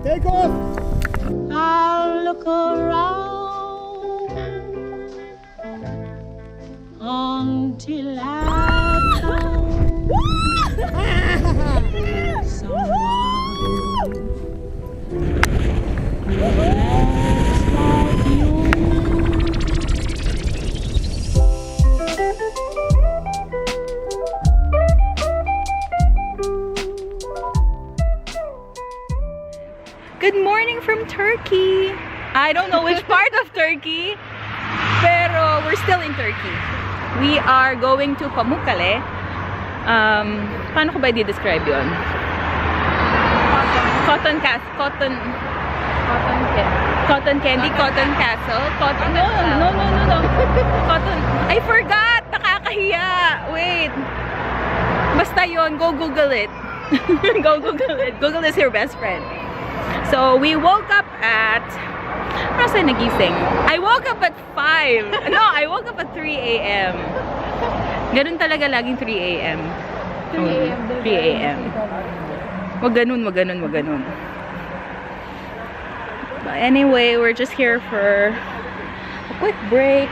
Take off! I'll look around until I found someone who loves like you. Good morning from Turkey. I don't know which part of Turkey, pero we're still in Turkey. We are going to Pamukkale. Paano ko ba i-describe yun? Cotton castle. No. Cotton. I forgot. Nakakahiya. Wait. Basta yun. Go Google it. Go Google it. Google is your best friend. So we woke up at, kasi nagising. I woke up at 5. No, I woke up at 3 a.m. Ganun talaga laging 3 a.m. 3 a.m. Wag ganun. But anyway, we're just here for a quick break.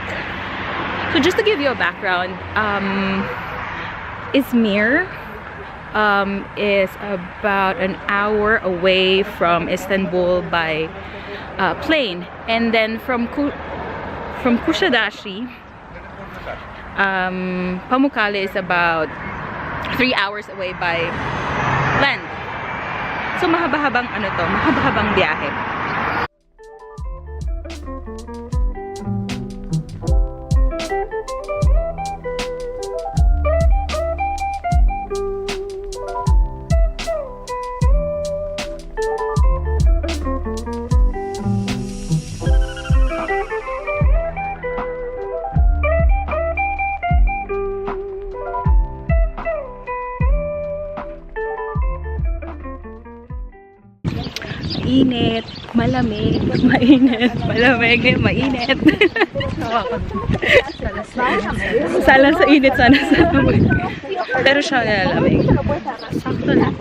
So just to give you a background, Izmir is about an hour away from Istanbul by plane, and then from Kushadashi, Pamukkale is about 3 hours away by land. So mahaba-habang mahaba-habang biyahe. Init, malamig, mainit, malamig, mainit. Salang sa init, sana sa malamig. Pero siya nalamig. Sakto lang.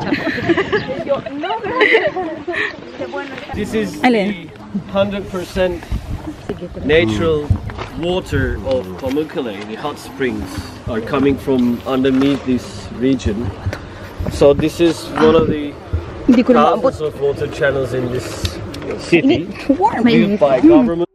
This is the 100% natural water of Pamukkale. The hot springs are coming from underneath this region. So this is one of the thousands of water channels in this city built by government.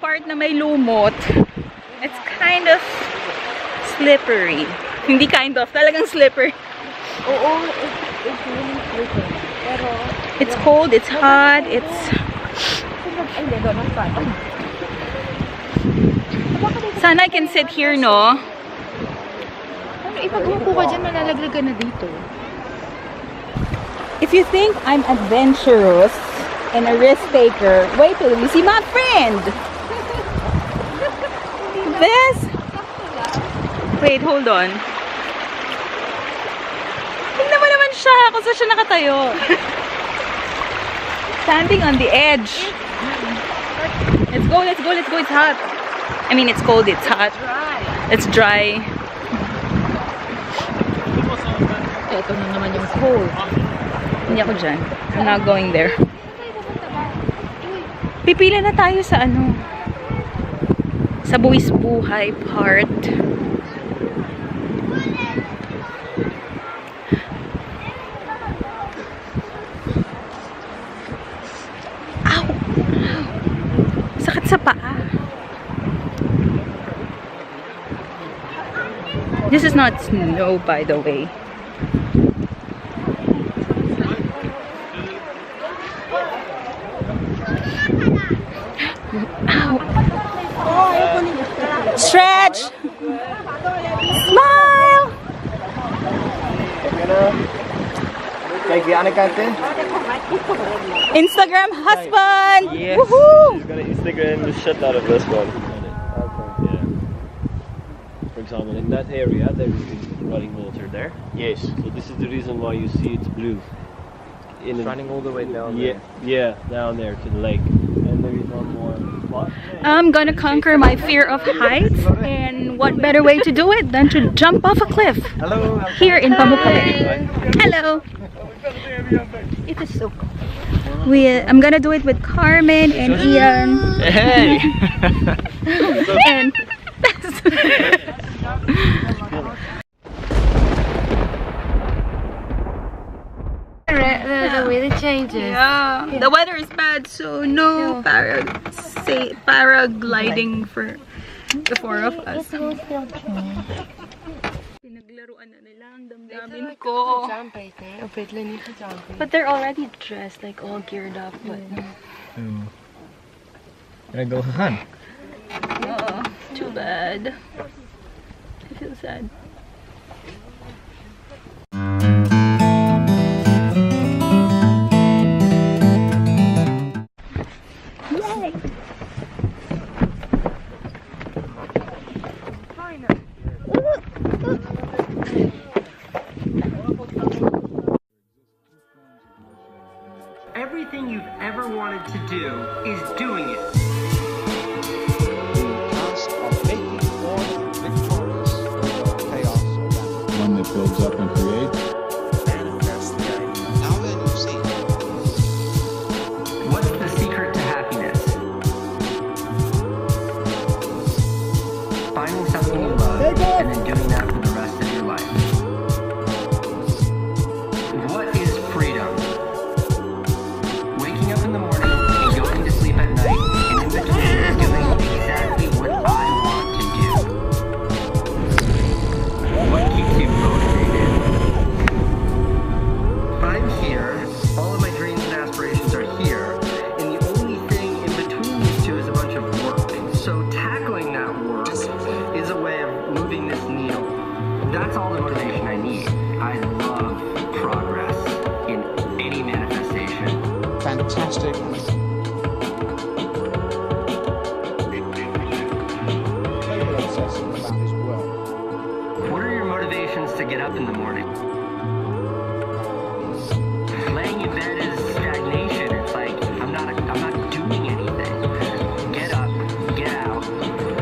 Part na may lumot, it's kind of slippery. Hindi kind of, talagang slippery. Oo, it's really slippery. Pero it's cold, it's hot, it's... Sana I can sit here, no? Ipag umupo ka dyan, malalaglag ka na dito. If you think I'm adventurous and a risk taker, wait till you see my friend! This? Wait, hold on. Tingnan mo naman siya kung saan siya nakatayo. Standing on the edge. Let's go. It's hot. I mean, it's cold, it's hot. It's dry. Ito na naman yung cold. Hindi ako dyan. I'm not going there. Pipila na tayo sa sa buwis buhay part. Ow! Sakit sa paa. This is not snow, by the way. Ow! Stretch! Smile! Instagram husband! Yes. Woohoo! He's gonna Instagram the shit out of this one. Okay. Yeah. For example, in that area there is running water there. Yes. So this is the reason why you see it's blue. It's running all the way down there. Yeah, down there to the lake. And there is one more spot. I'm gonna conquer my fear of heights, and what better way to do it than to jump off a cliff? Hello. Here in Pamukkale. Hello. It is so cool. I'm gonna do it with Carmen and Ian. Hey. And The weather changes. yeah, the weather is bad, so no paragliding for the four of us. Pinaglaruan na nila ang damdamin ko. But they're already dressed, like all geared up. But Pinaglaruan. oh, too bad. I feel sad. Yay! Everything you've ever wanted to do is doing it. One that builds up and creates. What's the secret to happiness? Finding something you love and then doing that for the rest of your life. What is freedom? Waking up in the morning and going to sleep at night, and in between doing exactly what I want to do. What keeps you motivated? I'm here. All of my dreams and aspirations are here. And the only thing in between these two is a bunch of work. So tackling that work is a way of moving this needle. That's all the motivation I need. I love progress in any manifestation. Fantastic. Obsessing about his work. What are your motivations to get up in the morning? Laying in bed is stagnation. It's like I'm not doing anything. Get up, get out,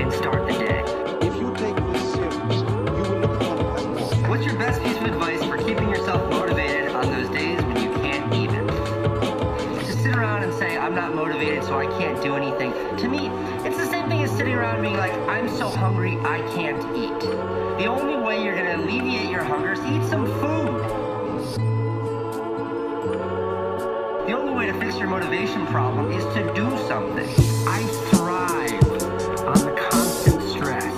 and start the day. If you take this serious, you will look upon it as more. What's your best piece of advice for keeping yourself motivated on those days when you can't even? To sit around and say, I'm not motivated, so I can't do anything. To me, it's the same thing as sitting around and being like, I'm so hungry, I can't eat. The only way you're gonna alleviate your hunger is to eat some food. The only way to fix your motivation problem is to do something. I thrive on the constant stress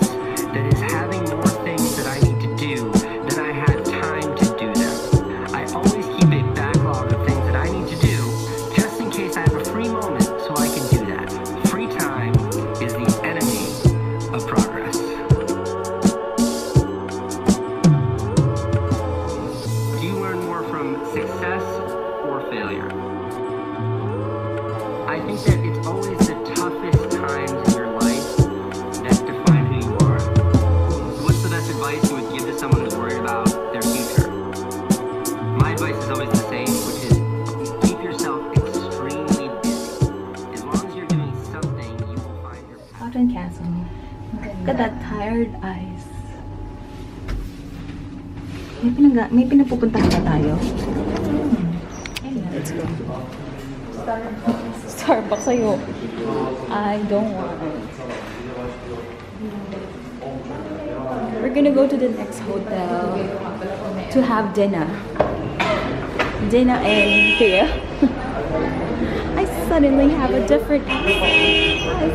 that is having more things that I need to do than I have time to do them. I always keep a backlog of things that I need to do just in case I have a free moment so I can do that. Free time is the enemy of progress. Do you learn more from success or failure? I think that it's always the toughest times in your life that define who you are. What's the best advice you would give to someone who's worried about their future? My advice is always the same, which is keep yourself extremely busy. As long as you're doing something, you will find your path. Cotton Castle. Look at that tired eyes. May pinapupuntahan na tayo. Let's go. Starbucks sa'yo. I don't want it. We're gonna go to the next hotel to have dinner. Dinner and here. I suddenly have a different accent.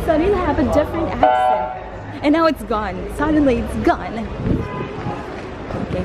And now it's gone. Suddenly it's gone. Okay.